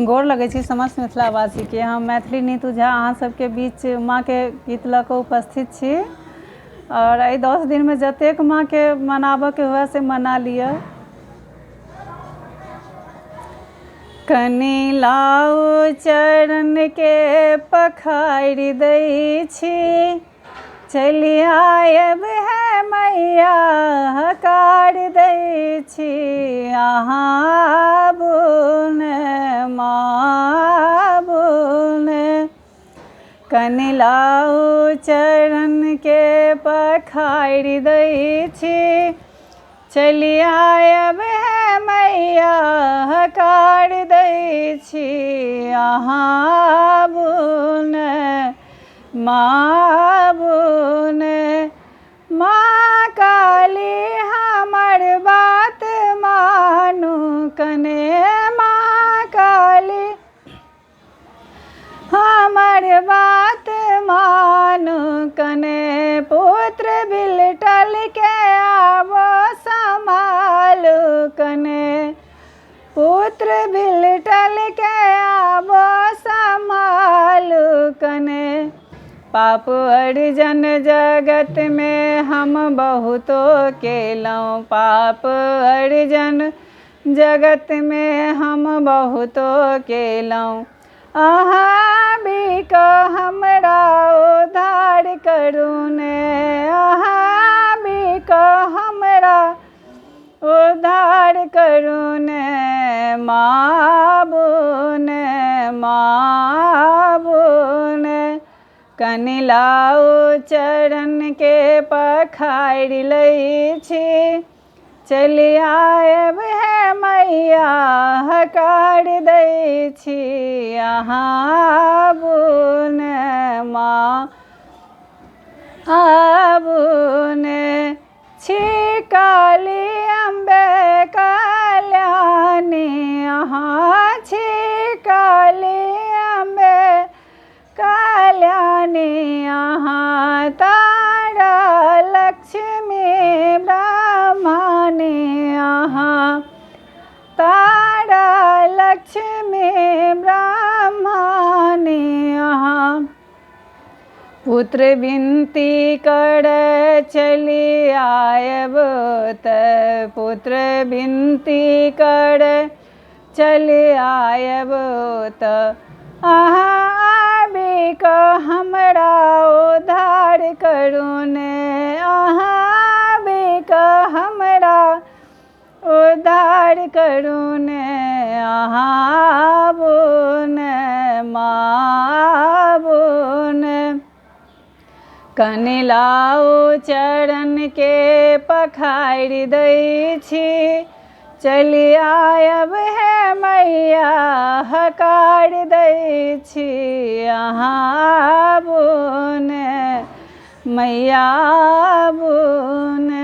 गोर लगै छी समस्त मिथिलावासीके। हम मैथिली नीतू झा अहाँ सबके बीच माँके गीत लऽ कऽ उपस्थित छी और एहि 10 दिनमे जतेक माँके मनाबऽके हुए से मना लिअ। कनि लाउ चरणके पखारि दै छी, चलि आयब है मैया हकार दै छी। अहाँ आबू ने माँ आबू ने, कनि लाउ चरणके पखारि दै छी, चलि आयब है मैया हकार दै छी। अहाँ आबू ने माँ आबू ने, माँ काली हमर बात मानू कने, माँ काली हमर बात मानू कने। पुत्र बिलटल के आबो संभालू कने, पुत्र बिलटल के आबो संभालू कने। पाप अर्जन जगत में हम बहुतो केलहुँ, पाप अर्जन जगत में हम बहुतो केलहुँ। अहाँ बिक हमरा उद्धार करू ने, अहाँ बिक हमरा उद्धार करू ने। माँ आबू ने माँ आबू ने, कनि लाउ चरणके पखारि लै छी, चलि आयब है मैया हकार दै छी। अहाँ आबू ने माँ आबू ने, छी काली अम्बे कल्याणी, अहाँ छी काली अम्बे कल्याणी। अहाँ तारा लक्ष्मी ब्रह्मणी, अहाँ तारा लक्ष्मी ब्रह्मणी। अहाँ पुत्र बिनती करऽ चलि आयब तऽ, पुत्र बिनती करऽ चलि आयब तऽ। अहाँ आबि कऽ हमरा उद्धार करू ने, अहाँ आबि कऽ हमरा उद्धार करू ने। अहाँ आबू ने माँ आबू ने, कनि लाउ चरणके पखारि दै छी, चलि आयब है मैया हकार दै छी। अहाँ आबू ने मैया आबू ने।